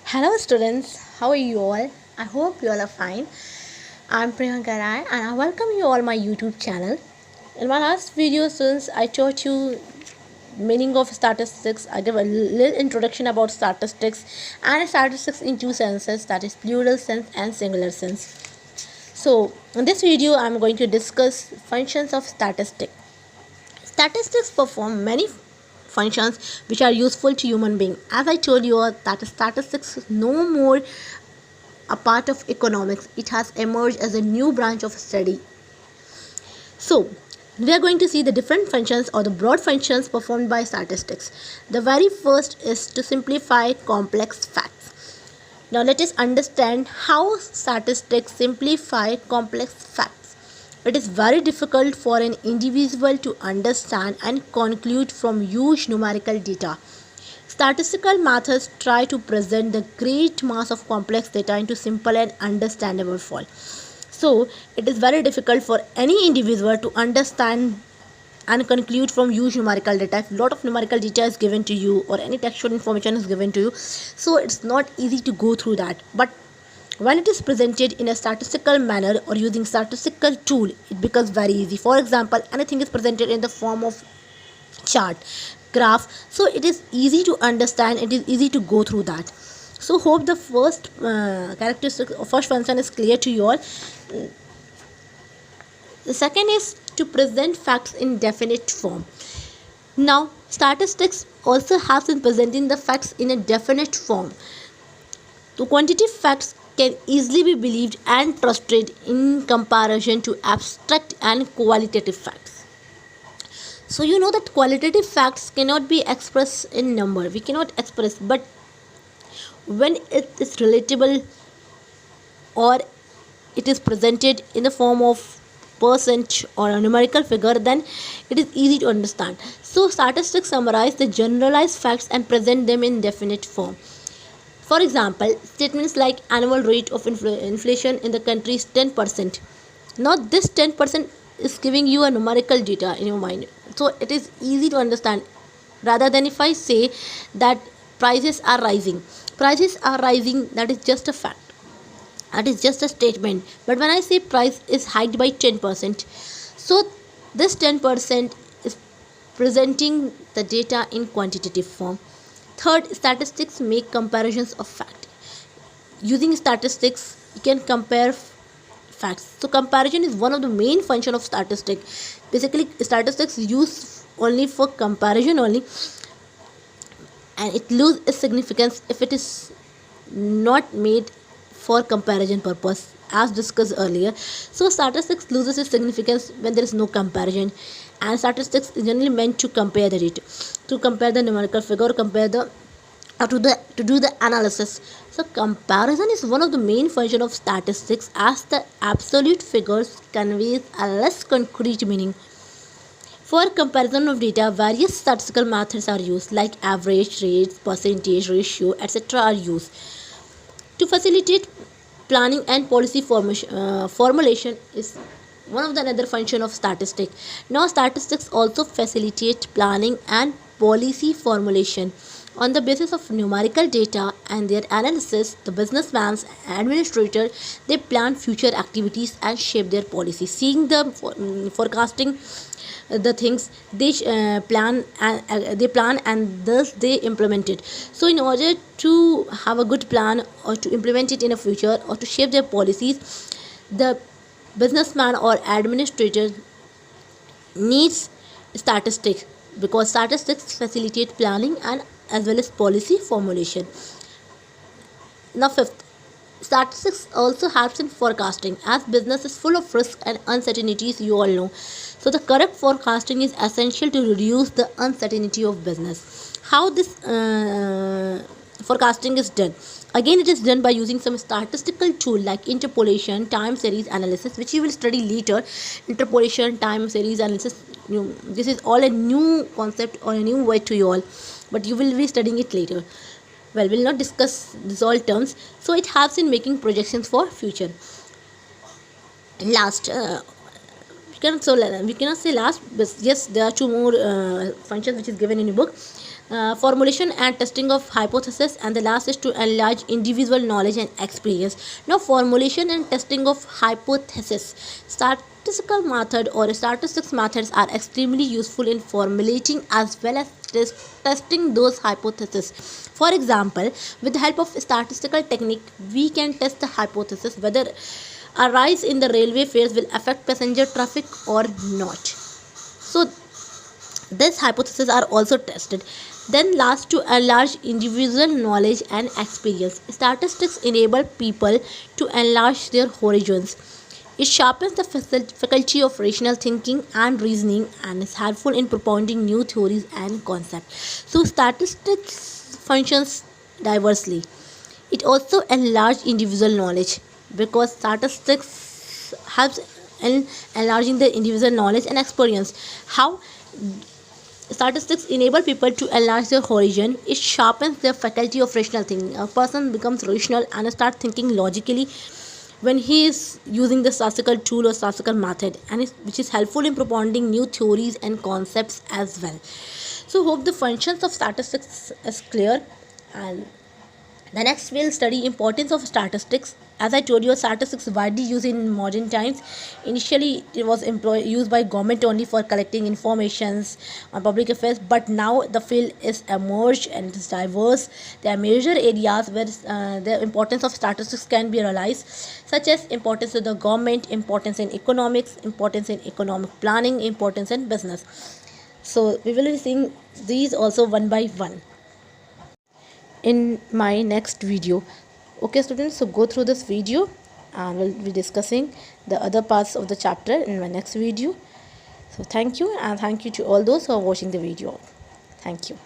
Hello students, how are you all? I hope you all are fine. I'm Priyanka Rai and I welcome you all my YouTube channel. In my last video students, I taught you meaning of statistics. I gave a little introduction about statistics and statistics in two senses, that is plural sense and singular sense. So in this video I'm going to discuss functions of statistics. Statistics perform many functions which are useful to human being. As I told you that statistics is no more a part of economics. It has emerged as a new branch of study. So we are going to see the different functions or the broad functions performed by statistics. The very first is to simplify complex facts. Now let us understand how statistics simplify complex facts. It is very difficult for an individual to understand and conclude from huge numerical data. Statistical methods try to present the great mass of complex data into simple and understandable form. So, it is very difficult for any individual to understand and conclude from huge numerical data. If a lot of numerical data is given to you or any textual information is given to you, so it's not easy to go through that. But when it is presented in a statistical manner or using statistical tool, it becomes very easy. For example, anything is presented in the form of chart, graph, so it is easy to understand, it is easy to go through that. So hope the first characteristic or first function is clear to you all. The second is to present facts in definite form. Now statistics also helps in presenting the facts in a definite form. The quantitative facts can easily be believed and trusted in comparison to abstract and qualitative facts. So you know that qualitative facts cannot be expressed in number. We cannot express, but when it is relatable or it is presented in the form of percent or a numerical figure, then it is easy to understand. So statistics summarize the generalized facts and present them in definite form. For example, statements like annual rate of inflation in the country is 10%. Now this 10% is giving you a numerical data in your mind. So it is easy to understand, rather than if I say that prices are rising. Prices are rising, that is just a fact. That is just a statement. But when I say price is hiked by 10%, so this 10% is presenting the data in quantitative form. Third, statistics make comparisons of fact. Using statistics, you can compare facts. So comparison is one of the main function of statistics. Basically, statistics used only for comparison only, and it loses its significance if it is not made for comparison purpose, as discussed earlier. So statistics loses its significance when there is no comparison, and statistics is generally meant to compare the data, to compare the numerical figure, compare the to do the analysis. So comparison is one of the main function of statistics, as the absolute figures conveys a less concrete meaning. For comparison of data, various statistical methods are used, like average, rates, percentage, ratio, etc. are used to facilitate planning and policy formulation is one of the another function of statistics. Now statistics also facilitate planning and policy formulation. On the basis of numerical data and their analysis, the businessman and administrator, they plan future activities and shape their policy. Seeing the forecasting the things, they plan and thus they implement it. So in order to have a good plan or to implement it in the future or to shape their policies, the businessman or administrator needs statistics, because statistics facilitate planning and as well as policy formulation. Now fifth, statistics also helps in forecasting, as business is full of risk and uncertainties, you all know. So the correct forecasting is essential to reduce the uncertainty of business. How this forecasting is done? Again, it is done by using some statistical tool like interpolation, time series analysis, which you will study later. Interpolation, time series analysis, this is all a new concept or a new word to you all, but you will be studying it later. Well, we'll not discuss these all terms. So it helps in making projections for future. Last, we cannot say last, but yes, there are two more functions which is given in your book. formulation and testing of hypothesis, and the last is to enlarge individual knowledge and experience. Now, formulation and testing of hypothesis. Statistical method or statistics methods are extremely useful in formulating as well as testing those hypotheses. For example, with the help of statistical technique, we can test the hypothesis whether a rise in the railway fares will affect passenger traffic or not. So these hypotheses are also tested. Then last, to enlarge individual knowledge and experience. Statistics enable people to enlarge their horizons. It sharpens the faculty of rational thinking and reasoning and is helpful in propounding new theories and concepts. So statistics functions diversely. It also enlarges individual knowledge because statistics helps in enlarging the individual knowledge and experience. How statistics enable people to enlarge their horizon. It sharpens their faculty of rational thinking. A person becomes rational and starts thinking logically when he is using the statistical tool or statistical method, and which is helpful in propounding new theories and concepts as well. So hope the functions of statistics is clear, and the next we'll study importance of statistics. As I told you, statistics widely used in modern times. Initially, it was used by government only for collecting informations on public affairs, but now the field is emerged and it is diverse. There are major areas where the importance of statistics can be realized, such as importance to the government, importance in economics, importance in economic planning, importance in business. So we will be seeing these also one by one in my next video. Okay students, so go through this video and we'll be discussing the other parts of the chapter in my next video. So thank you, and thank you to all those who are watching the video. Thank you.